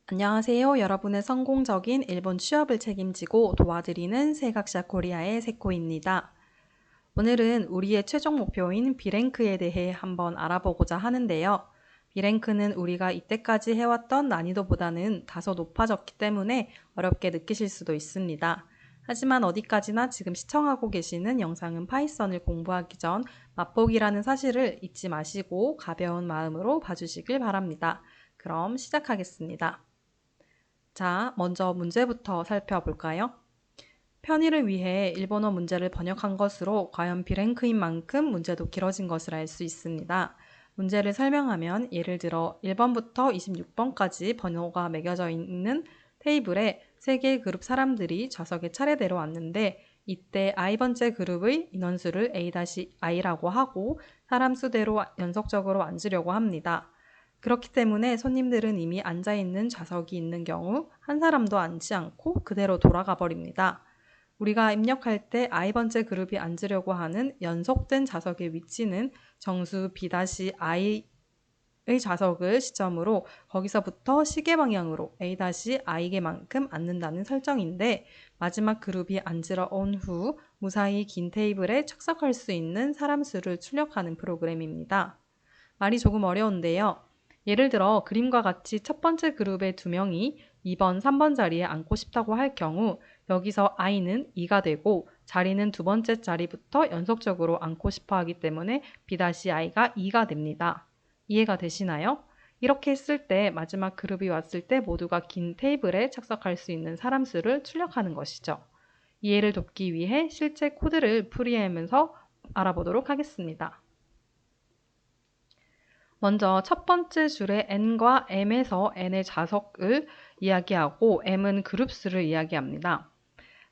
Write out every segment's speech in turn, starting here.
안녕하세요. 여러분의 성공적인 일본 취업을 책임지고 도와드리는 세각샤 코리아의 세코입니다. 오늘은 우리의 최종 목표인 B랭크에 대해 한번 알아보고자 하는데요. B랭크는 우리가 이때까지 해왔던 난이도보다는 다소 높아졌기 때문에 어렵게 느끼실 수도 있습니다. 하지만 어디까지나 지금 시청하고 계시는 영상은 파이썬을 공부하기 전 맛보기라는 사실을 잊지 마시고 가벼운 마음으로 봐주시길 바랍니다. 그럼 시작하겠습니다. 자, 먼저 문제부터 살펴볼까요? 편의를 위해 일본어 문제를 번역한 것으로 과연 B랭크인 만큼 문제도 길어진 것을 알 수 있습니다. 문제를 설명하면 예를 들어 1번부터 26번까지 번호가 매겨져 있는 테이블에 3개의 그룹 사람들이 좌석에 차례대로 앉는데 이때 i번째 그룹의 인원수를 A-I라고 하고 사람 수대로 연속적으로 앉으려고 합니다. 그렇기 때문에 손님들은 이미 앉아있는 좌석이 있는 경우 한 사람도 앉지 않고 그대로 돌아가 버립니다. 우리가 입력할 때 i번째 그룹이 앉으려고 하는 연속된 좌석의 위치는 정수 B-I의 좌석을 시점으로 거기서부터 시계 방향으로 A-I계만큼 앉는다는 설정인데 마지막 그룹이 앉으러 온 후 무사히 긴 테이블에 착석할 수 있는 사람 수를 출력하는 프로그램입니다. 말이 조금 어려운데요. 예를 들어 그림과 같이 첫 번째 그룹의 2명이 2번, 3번 자리에 앉고 싶다고 할 경우 여기서 i는 2가 되고 자리는 두 번째 자리부터 연속적으로 앉고 싶어 하기 때문에 B-i가 2가 됩니다. 이해가 되시나요? 이렇게 했을 때 마지막 그룹이 왔을 때 모두가 긴 테이블에 착석할 수 있는 사람 수를 출력하는 것이죠. 이해를 돕기 위해 실제 코드를 풀이하면서 알아보도록 하겠습니다. 먼저 첫 번째 줄에 n과 m에서 n의 좌석을 이야기하고 m은 그룹 수를 이야기합니다.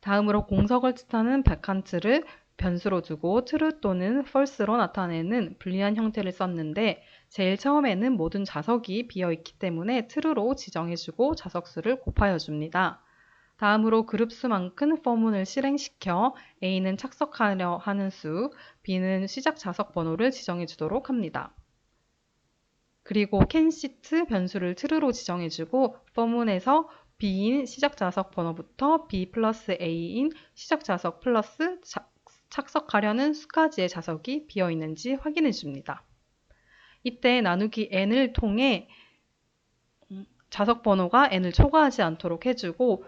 다음으로 공석을 뜻하는 바칸트를 변수로 두고 true 또는 false로 나타내는 불리한 형태를 썼는데 제일 처음에는 모든 좌석이 비어있기 때문에 true로 지정해주고 좌석 수를 곱하여 줍니다. 다음으로 그룹 수만큼 포문을 실행시켜 A는 착석하려 하는 수, B는 시작 좌석 번호를 지정해 주도록 합니다. 그리고 캔시트 변수를 true로 지정해주고 포문에서 B인 시작 좌석 번호부터 B 플러스 A인 시작 좌석 플러스 착석하려는 수까지의 좌석이 비어있는지 확인해줍니다. 이때 나누기 n을 통해 좌석 번호가 n을 초과하지 않도록 해주고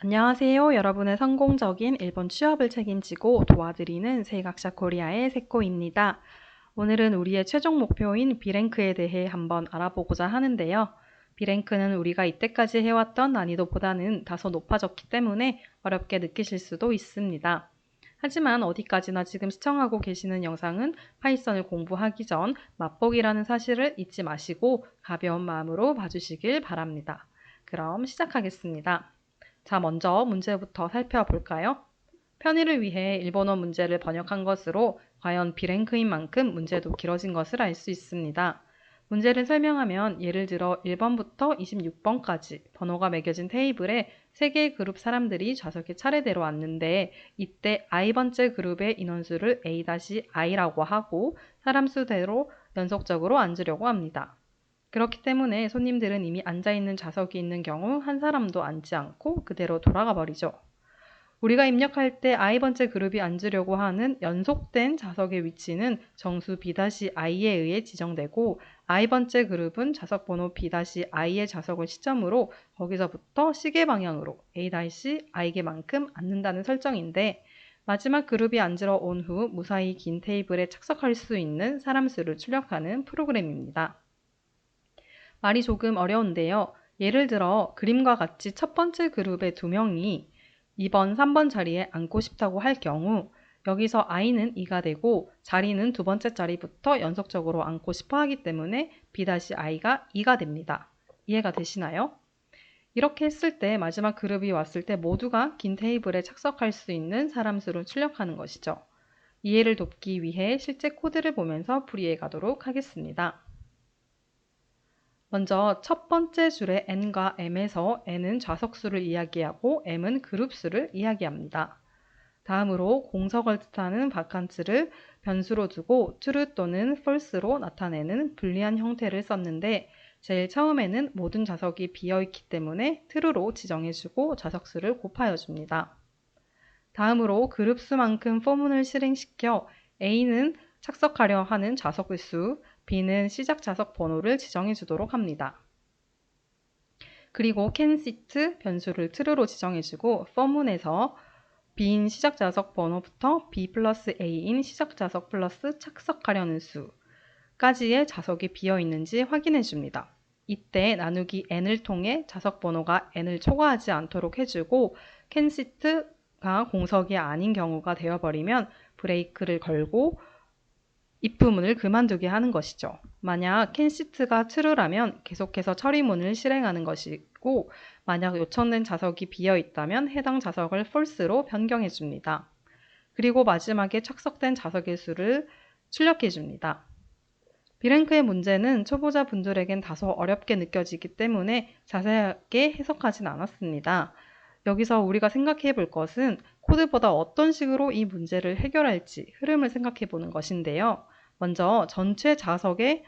안녕하세요. 여러분의 성공적인 일본 취업을 책임지고 도와드리는 세각샤 코리아의 세코입니다. 오늘은 우리의 최종 목표인 B랭크에 대해 한번 알아보고자 하는데요. B랭크는 우리가 이때까지 해왔던 난이도보다는 다소 높아졌기 때문에 어렵게 느끼실 수도 있습니다. 하지만 어디까지나 지금 시청하고 계시는 영상은 파이썬을 공부하기 전 맛보기라는 사실을 잊지 마시고 가벼운 마음으로 봐주시길 바랍니다. 그럼 시작하겠습니다. 자, 먼저 문제부터 살펴볼까요? 편의를 위해 일본어 문제를 번역한 것으로 과연 B랭크인 만큼 문제도 길어진 것을 알 수 있습니다. 문제를 설명하면 예를 들어 1번부터 26번까지 번호가 매겨진 테이블에 3개의 그룹 사람들이 좌석에 차례대로 앉는데 이때 i번째 그룹의 인원수를 A-I라고 하고 사람 수대로 연속적으로 앉으려고 합니다. 그렇기 때문에 손님들은 이미 앉아있는 좌석이 있는 경우 한 사람도 앉지 않고 그대로 돌아가 버리죠. 우리가 입력할 때 i번째 그룹이 앉으려고 하는 연속된 좌석의 위치는 정수 B-I에 의해 지정되고 i번째 그룹은 좌석 번호 B-I의 좌석을 시점으로 거기서부터 시계 방향으로 A-I계만큼 앉는다는 설정인데 마지막 그룹이 앉으러 온 후 무사히 긴 테이블에 착석할 수 있는 사람 수를 출력하는 프로그램입니다. 말이 조금 어려운데요. 예를 들어 그림과 같이 첫 번째 그룹의 2명이 2번, 3번 자리에 앉고 싶다고 할 경우 여기서 i는 2가 되고 자리는 두 번째 자리부터 연속적으로 앉고 싶어 하기 때문에 B-i가 2가 됩니다. 이해가 되시나요? 이렇게 했을 때 마지막 그룹이 왔을 때 모두가 긴 테이블에 착석할 수 있는 사람 수를 출력하는 것이죠. 이해를 돕기 위해 실제 코드를 보면서 풀이해 가도록 하겠습니다. 먼저 첫 번째 줄의 n과 m에서 n은 좌석수를 이야기하고 m은 그룹수를 이야기합니다. 다음으로 공석을 뜻하는 바칸츠를 변수로 두고 true 또는 false로 나타내는 불리한 형태를 썼는데 제일 처음에는 모든 좌석이 비어있기 때문에 true로 지정해주고 좌석수를 곱하여줍니다. 다음으로 그룹수만큼 포문을 실행시켜 A는 착석하려 하는 좌석의 수, B는 시작 좌석 번호를 지정해 주도록 합니다. 그리고 can sit 변수를 true로 지정해주고 포문에서 B인 시작 좌석 번호부터 B 플러스 A인 시작 좌석 플러스 착석하려는 수까지의 좌석이 비어 있는지 확인해 줍니다. 이때 나누기 n을 통해 좌석 번호가 n을 초과하지 않도록 해주고 can sit가 공석이 아닌 경우가 되어버리면 브레이크를 걸고 입부문을 그만두게 하는 것이죠. 만약 can sit가 true라면 계속해서 처리문을 실행하는 것이고 만약 요청된 좌석이 비어 있다면 해당 좌석을 false로 변경해 줍니다. 그리고 마지막에 착석된 좌석의 수를 출력해 줍니다. 비랭크의 문제는 초보자 분들에겐 다소 어렵게 느껴지기 때문에 자세하게 해석하진 않았습니다. 여기서 우리가 생각해 볼 것은 코드보다 어떤 식으로 이 문제를 해결할지 흐름을 생각해 보는 것인데요. 먼저 전체 좌석의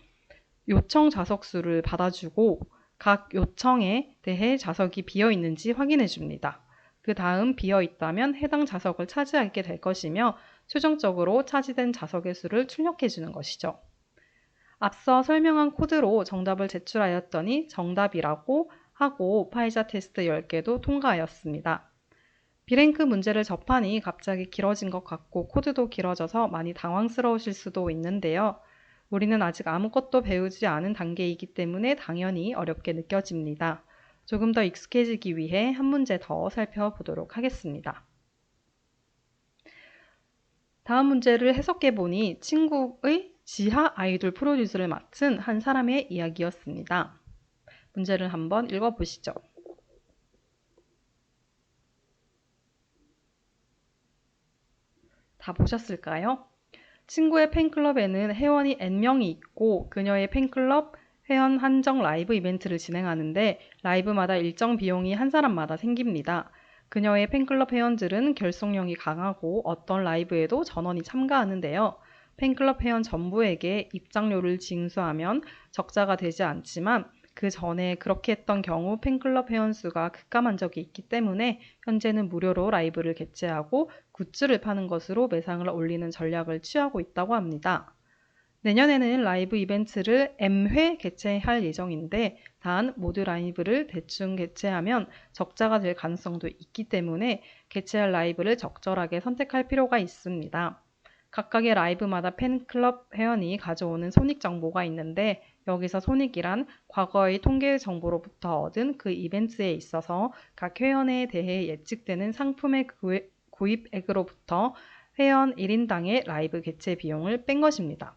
요청 좌석 수를 받아주고 각 요청에 대해 좌석이 비어 있는지 확인해 줍니다. 그 다음 비어 있다면 해당 좌석을 차지하게 될 것이며 최종적으로 차지된 좌석의 수를 출력해 주는 것이죠. 앞서 설명한 코드로 정답을 제출하였더니 정답이라고 하고 파이자 테스트 10개도 통과하였습니다. 비랭크 문제를 접하니 갑자기 길어진 것 같고 코드도 길어져서 많이 당황스러우실 수도 있는데요. 우리는 아직 아무것도 배우지 않은 단계이기 때문에 당연히 어렵게 느껴집니다. 조금 더 익숙해지기 위해 한 문제 더 살펴보도록 하겠습니다. 다음 문제를 해석해 보니 친구의 지하 아이돌 프로듀스를 맡은 한 사람의 이야기였습니다. 문제를 한번 읽어보시죠. 다 보셨을까요? 친구의 팬클럽에는 회원이 N명이 있고 그녀의 팬클럽 회원 한정 라이브 이벤트를 진행하는데 라이브마다 일정 비용이 한 사람마다 생깁니다. 그녀의 팬클럽 회원들은 결속력이 강하고 어떤 라이브에도 전원이 참가하는데요. 팬클럽 회원 전부에게 입장료를 징수하면 적자가 되지 않지만 그 전에 그렇게 했던 경우 팬클럽 회원 수가 급감한 적이 있기 때문에 현재는 무료로 라이브를 개최하고 굿즈를 파는 것으로 매상을 올리는 전략을 취하고 있다고 합니다. 내년에는 라이브 이벤트를 M회 개최할 예정인데 단 모두 라이브를 대충 개최하면 적자가 될 가능성도 있기 때문에 개최할 라이브를 적절하게 선택할 필요가 있습니다. 각각의 라이브마다 팬클럽 회원이 가져오는 손익 정보가 있는데 여기서 손익이란 과거의 통계 정보로부터 얻은 그 이벤트에 있어서 각 회원에 대해 예측되는 상품의 구입액으로부터 회원 1인당의 라이브 개최 비용을 뺀 것입니다.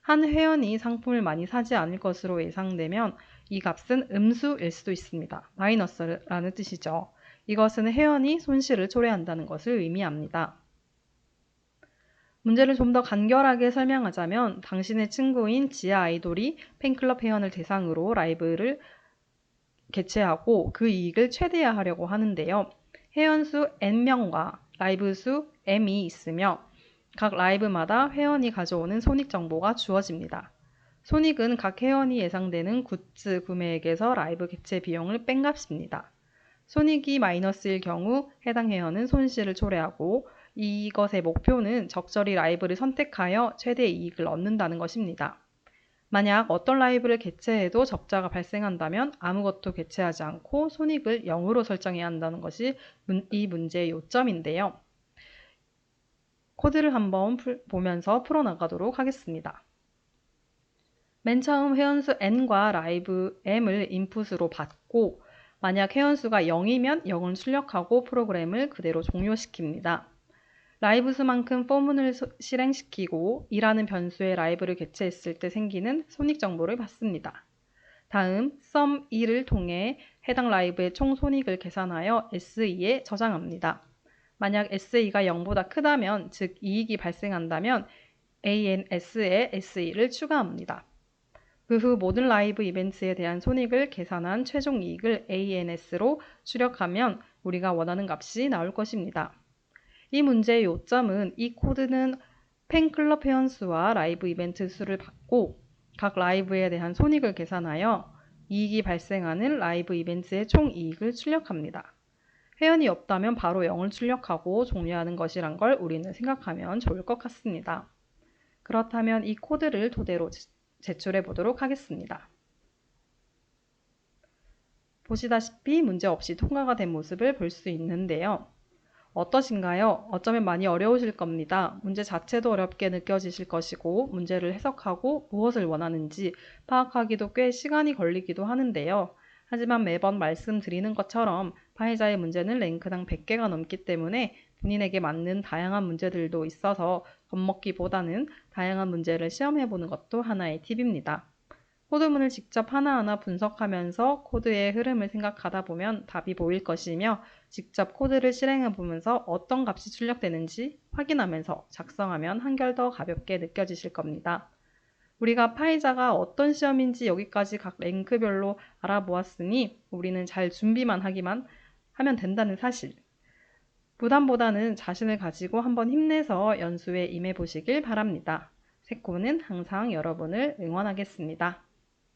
한 회원이 상품을 많이 사지 않을 것으로 예상되면 이 값은 음수일 수도 있습니다. 마이너스라는 뜻이죠. 이것은 회원이 손실을 초래한다는 것을 의미합니다. 문제를 좀 더 간결하게 설명하자면 당신의 친구인 지하 아이돌이 팬클럽 회원을 대상으로 라이브를 개최하고 그 이익을 최대화하려고 하는데요. 회원수 N명과 라이브 수 M이 있으며 각 라이브마다 회원이 가져오는 손익 정보가 주어집니다. 손익은 각 회원이 예상되는 굿즈 구매액에서 라이브 개최 비용을 뺀 값입니다. 손익이 마이너스일 경우 해당 회원은 손실을 초래하고 이것의 목표는 적절히 라이브를 선택하여 최대 이익을 얻는다는 것입니다. 만약 어떤 라이브를 개최해도 적자가 발생한다면 아무것도 개최하지 않고 손익을 0으로 설정해야 한다는 것이 이 문제의 요점인데요. 코드를 한번 보면서 풀어나가도록 하겠습니다. 맨 처음 회원수 N과 라이브 M을 인풋으로 받고 만약 회원수가 0이면 0을 출력하고 프로그램을 그대로 종료시킵니다. 라이브 수만큼 포문을 실행시키고 2라는 변수의 라이브를 개최했을 때 생기는 손익 정보를 받습니다. 다음 sum 2를 통해 해당 라이브의 총 손익을 계산하여 SE에 저장합니다. 만약 SE가 0보다 크다면 즉 이익이 발생한다면 ANS에 SE를 추가합니다. 그 후 모든 라이브 이벤트에 대한 손익을 계산한 최종 이익을 ANS로 출력하면 우리가 원하는 값이 나올 것입니다. 이 문제의 요점은 이 코드는 팬클럽 회원수와 라이브 이벤트 수를 받고 각 라이브에 대한 손익을 계산하여 이익이 발생하는 라이브 이벤트의 총 이익을 출력합니다. 회원이 없다면 바로 0을 출력하고 종료하는 것이란 걸 우리는 생각하면 좋을 것 같습니다. 그렇다면 이 코드를 토대로 제출해 보도록 하겠습니다. 보시다시피 문제 없이 통과가 된 모습을 볼 수 있는데요. 어떠신가요? 어쩌면 많이 어려우실 겁니다. 문제 자체도 어렵게 느껴지실 것이고 문제를 해석하고 무엇을 원하는지 파악하기도 꽤 시간이 걸리기도 하는데요. 하지만 매번 말씀드리는 것처럼 파이자의 문제는 랭크당 100개가 넘기 때문에 본인에게 맞는 다양한 문제들도 있어서 겁먹기보다는 다양한 문제를 시험해보는 것도 하나의 팁입니다. 코드문을 직접 하나하나 분석하면서 코드의 흐름을 생각하다 보면 답이 보일 것이며 직접 코드를 실행해 보면서 어떤 값이 출력되는지 확인하면서 작성하면 한결 더 가볍게 느껴지실 겁니다. 우리가 파이자가 어떤 시험인지 여기까지 각 랭크별로 알아보았으니 우리는 잘 준비만 하면 된다는 사실. 부담보다는 자신을 가지고 한번 힘내서 연수에 임해 보시길 바랍니다. 세코는 항상 여러분을 응원하겠습니다.